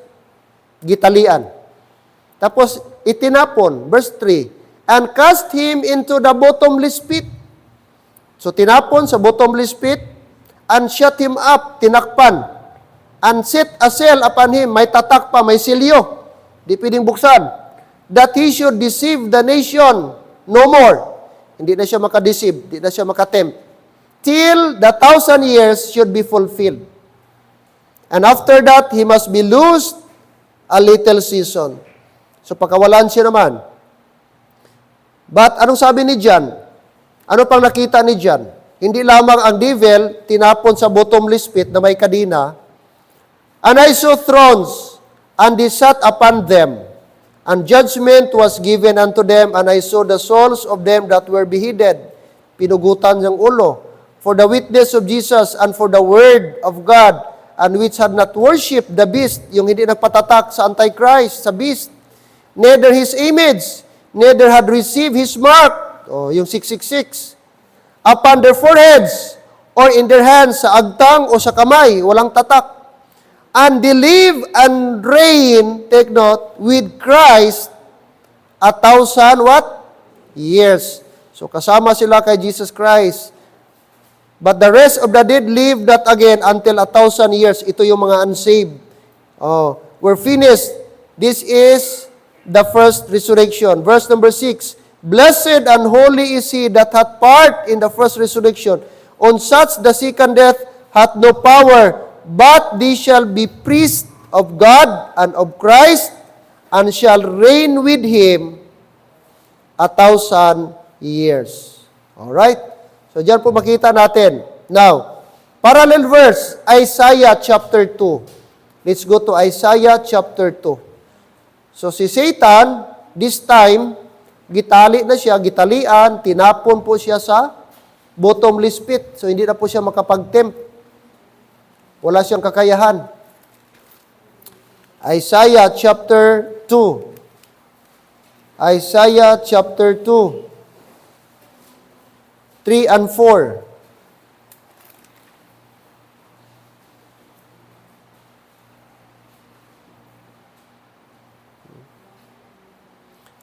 Gitalian. Tapos, itinapon, verse 3, and cast him into the bottomless pit. So, tinapon sa bottomless pit, and shut him up, tinakpan, and set a seal upon him, may tatak pa, may silyo, di pwedeng buksan, that he should deceive the nation no more. Hindi na siya makadeceive, hindi na siya makatempt, till the 1,000 years should be fulfilled. And after that, he must be loosed a little season. So, pagkawalan siya naman. But, anong sabi ni John? Ano pang nakita ni John? Hindi lamang ang devil tinapon sa bottomless pit na may kadina. And I saw thrones, and they sat upon them, and judgment was given unto them, and I saw the souls of them that were beheaded, pinugutan ng ulo, for the witness of Jesus, and for the word of God, and which had not worshipped the beast, yung hindi nagpatatak sa Antichrist, sa beast, neither his image, neither had received his mark, yung 666, upon their foreheads, or in their hands, sa agtang o sa kamay, walang tatak. And they live and reign, take note, with Christ 1,000 what? Years. So kasama sila kay Jesus Christ. But the rest of the dead live not again until 1,000 years. Ito yung mga unsaved. We're finished. This is the first resurrection. Verse number 6. Blessed and holy is he that hath part in the first resurrection. On such the second death hath no power, but they shall be priests of God and of Christ, and shall reign with him 1,000 years. Alright? So, dyan po makita natin. Now, parallel verse, Isaiah chapter 2. Let's go to Isaiah chapter 2. So, si Satan, this time, gitali na siya, gitalian, tinapon po siya sa bottomless pit. So, hindi na po siya makapag-tempt. Wala siyang kakayahan. Isaiah chapter 2. Isaiah chapter 2. 3 and 4.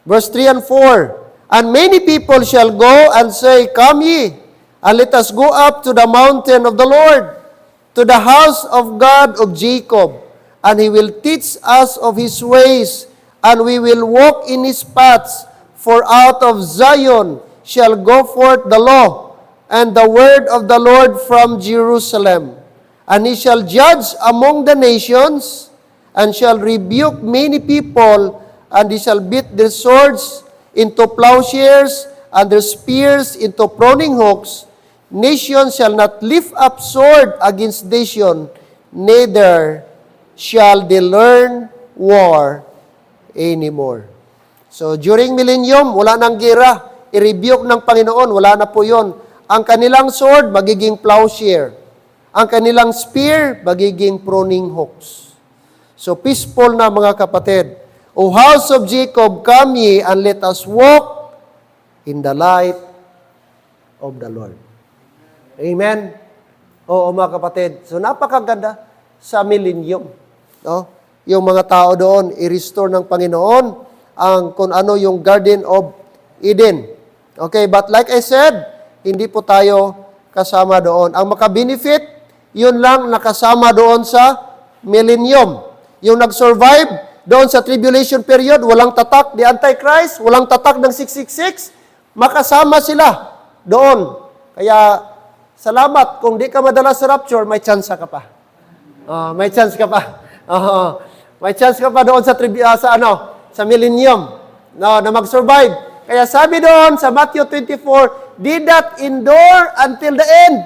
Verse 3 and 4. And many people shall go and say, Come ye, and let us go up to the mountain of the Lord, to the house of God of Jacob, and He will teach us of His ways, and we will walk in His paths. For out of Zion shall go forth the law, and the word of the Lord from Jerusalem. And He shall judge among the nations, and shall rebuke many people, and He shall beat their swords into plowshares, and their spears into pruning hooks. Nation shall not lift up sword against nation, neither shall they learn war anymore. So during millennium, wala nang gera. I-rebuke ng Panginoon, wala na po yon. Ang kanilang sword, magiging plowshare. Ang kanilang spear, magiging pruning hooks. So peaceful na mga kapatid. O house of Jacob, come ye, and let us walk in the light of the Lord. Amen? Oo mga kapatid. So napakaganda sa millennium. No? Yung mga tao doon, i-restore ng Panginoon ang kung ano yung Garden of Eden. Okay, but like I said, hindi po tayo kasama doon. Ang makabenefit, yun lang nakasama doon sa millennium. Yung nag-survive doon sa tribulation period, walang tatak the Antichrist, walang tatak ng 666, makasama sila doon. Kaya, salamat. Kung di ka madala sa rapture, may chance ka pa. May chance ka pa. May chance ka pa doon sa millennium na mag-survive. Kaya sabi doon sa Matthew 24, did not endure until the end.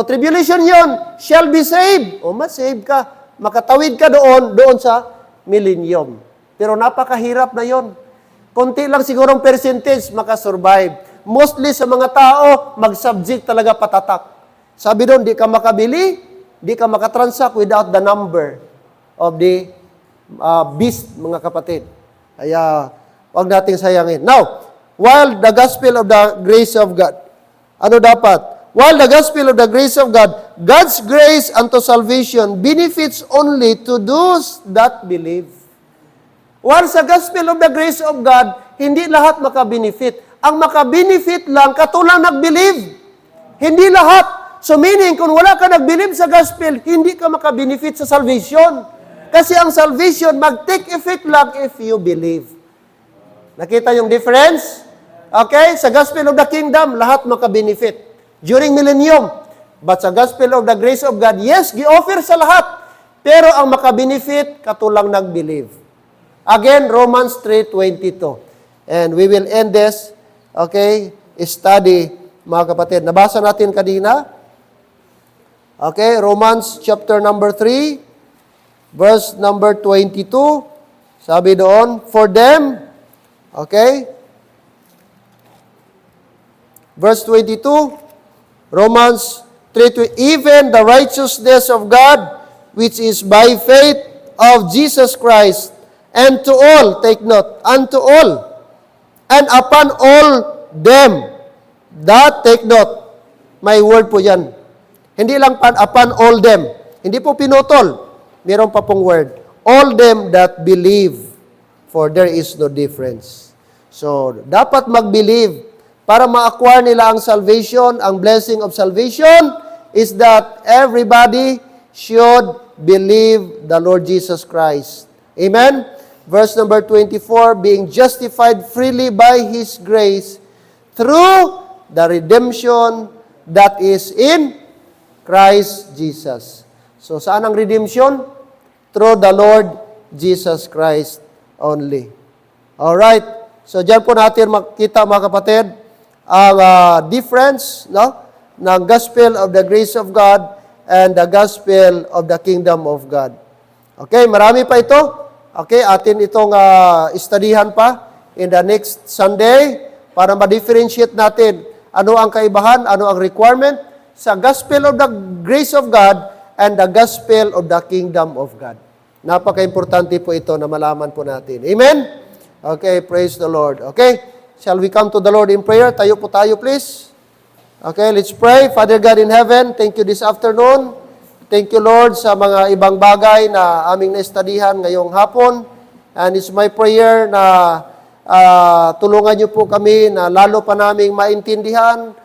Tribulation yun, shall be saved. Masave ka. Makatawid ka doon sa millennium. Pero napakahirap na yon. Konti lang sigurong percentage makasurvive. Mostly sa mga tao, mag-subject talaga patatak. Sabi doon, di ka makabili, di ka makatransact without the number of the beast, mga kapatid. Kaya, huwag nating sayangin. Now, while the gospel of the grace of God, ano dapat? While the gospel of the grace of God, God's grace unto salvation benefits only to those that believe. While sa gospel of the grace of God, hindi lahat makabenefit. Ang makabenefit lang, katulang nag-believe. Hindi lahat. So meaning, kung wala ka nag-believe sa gospel, hindi ka makabenefit sa salvation. Kasi ang salvation, mag-take effect lang if you believe. Nakita yung difference? Okay? Sa gospel of the kingdom, lahat makabenefit. During millennium. But sa gospel of the grace of God, yes, gi-offer sa lahat. Pero ang makabenefit, katulang nag-believe. Again, Romans 3:22. And we will end this, okay, study, mga kapatid. Nabasa natin kanina. Okay, Romans chapter number 3, verse number 22. Sabi doon, for them, okay, verse 22, Romans 3:2, even the righteousness of God, which is by faith of Jesus Christ, and to all, take note, unto all, and upon all them, that, take note, may word po yan. Hindi lang upon all them. Hindi po pinutol. Meron pa pong word. All them that believe, for there is no difference. So, dapat mag-believe. Para ma-acquire nila ang salvation, ang blessing of salvation, is that everybody should believe the Lord Jesus Christ. Amen? Verse number 24, being justified freely by His grace through the redemption that is in Christ Jesus. So, saan ang redemption? Through the Lord Jesus Christ only. Alright. So, dyan po natin makita, mga kapatid, ang difference, no, ng gospel of the grace of God and the gospel of the kingdom of God. Okay, marami pa ito. Okay, atin itong studyhan pa in the next Sunday para ma-differentiate natin ano ang kaibahan, ano ang requirement sa gospel of the grace of God and the gospel of the kingdom of God. Napaka-importante po ito na malaman po natin. Amen? Okay, praise the Lord. Okay? Shall we come to the Lord in prayer? Tayo po tayo, please. Okay, let's pray. Father God in heaven, thank you this afternoon. Thank you, Lord, sa mga ibang bagay na aming naistadihan ngayong hapon. And it's my prayer na tulungan niyo po kami na lalo pa naming maintindihan